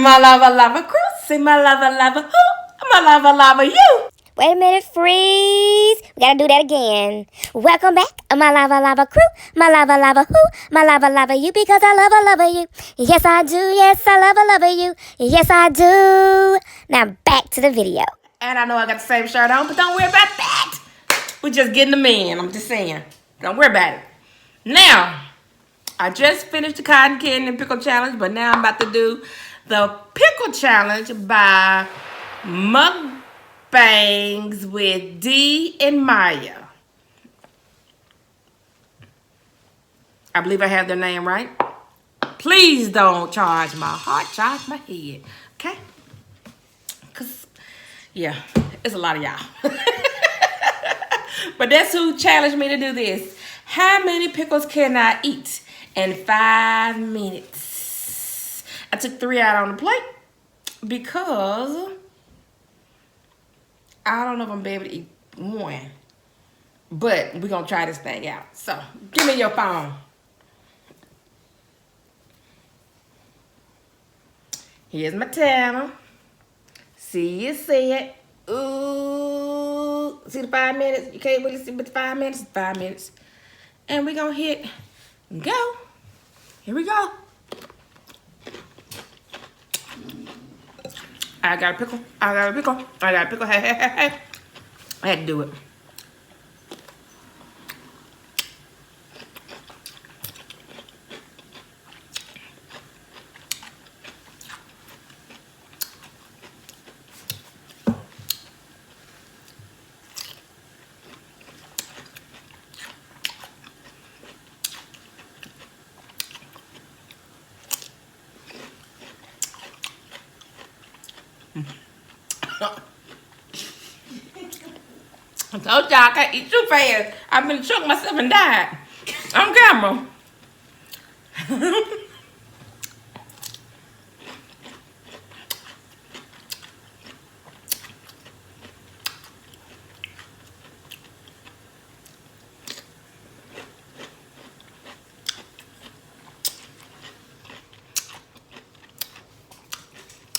My lava crew, say my lava who, my lava you. Wait a minute, freeze. We gotta do that again. Welcome back, my lava crew, my lava who, my lava you, because I love you. Yes, I do. Yes, I love you. Yes, I do. Now back to the video. And I know I got the same shirt on, but don't worry about that. We're just getting them in. I'm just saying. Don't worry about it. Now, I just finished the cotton candy and pickle challenge, but now I'm about to do the pickle challenge by Mukbangs with Dee and Mya. I believe I have their name right. Please don't charge my heart, charge my head. Okay? Because, yeah, it's a lot of y'all. But that's who challenged me to do this. How many pickles can I eat in 5 minutes? I took 3 out on the plate because I don't know if I'm going to be able to eat 1. But we're going to try this thing out. So, give me your phone. Here's my timer. See you see it. Ooh. See the 5 minutes? You can't really see but the 5 minutes. 5 minutes. And we're going to hit go. Here we go. I got a pickle. I got a pickle. I got a pickle. Hey. I had to do it. I told y'all I can't eat too fast. I've been choking myself and died on camera.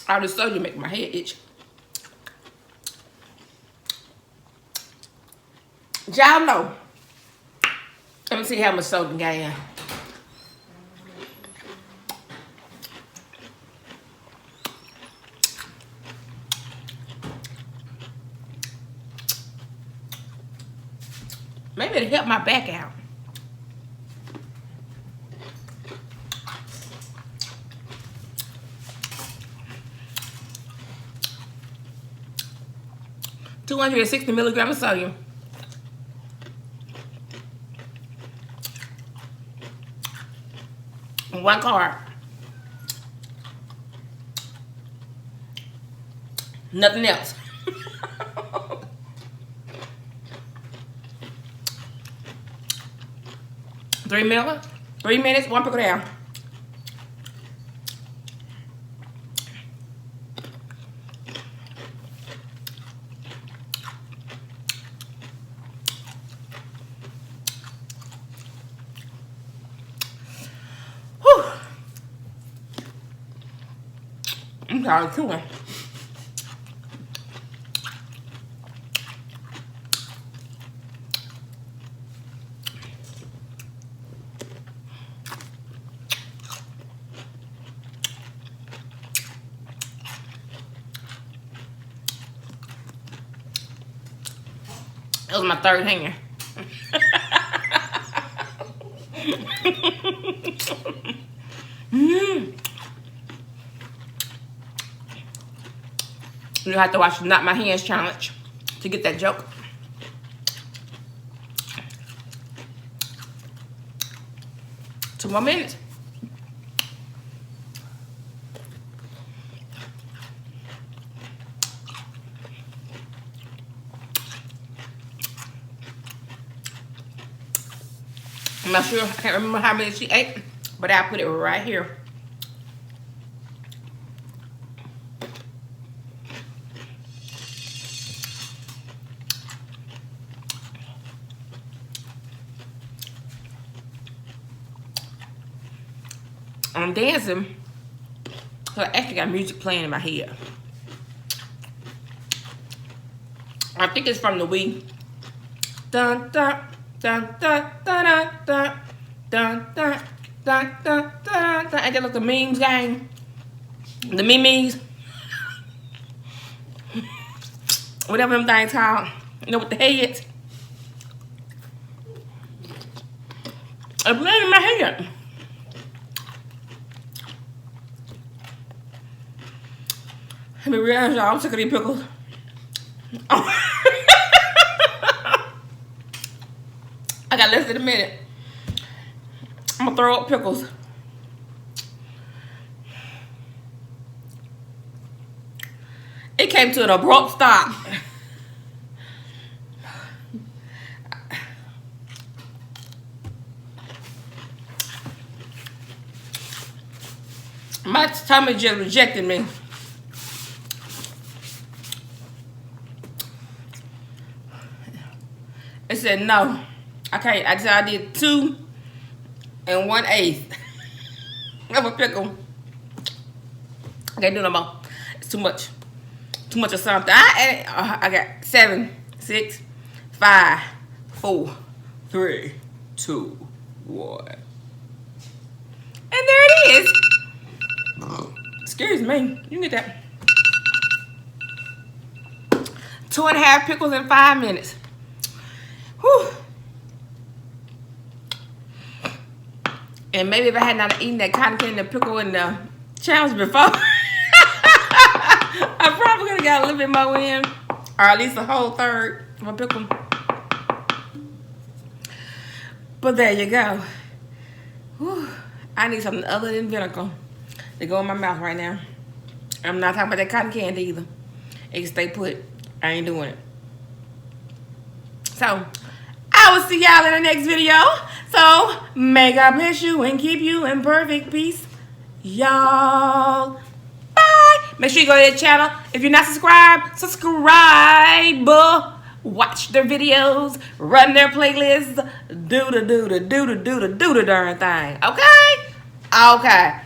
All this soda make my head itch. Y'all know. Let me see how much soda got in. Maybe it'll help my back out. $260 milligrams of sodium. And 1 carb. Nothing else. 3 minutes. 3 minutes. 1 pickle down. I'm sorry, chewing. That was my 3rd hand. You have to watch the Not My Hands challenge to get that joke. Two more minutes. I'm not sure. I can't remember how many she ate, but I put it right here. I'm dancing So I actually got music playing in my head. I think it's from the Wii. Dun dun dun dun dun dun dun dun dun dun dun dun. Ain't that like the memes game? The memes. Whatever them things called. You know, with the heads. It's playing in my head. Let me realize y'all, I'm sick of these pickles. Oh. I got less than a minute. I'm gonna throw up pickles. It came to an abrupt stop. My tummy just rejected me. It said no. Okay, I did 2 1/8 of a pickle. I can't do no more. It's too much. Too much of something. I got 7, 6, 5, 4, 3, 2, 1. And there it is. Excuse me. You can get that. 2.5 pickles in 5 minutes. Whew. And maybe if I had not eaten that cotton candy and pickle in the challenge before, I probably could have got a little bit more in. Or at least a whole third of a pickle. But there you go. Whew. I need something other than vinegar to go in my mouth right now. I'm not talking about that cotton candy either. It can stay put. I ain't doing it. So, I will see y'all in the next video. So, may God bless you and keep you in perfect peace. Y'all. Bye. Make sure you go to the channel. If you're not subscribed, subscribe. Watch their videos. Run their playlists. Do the darn thing. Okay? Okay.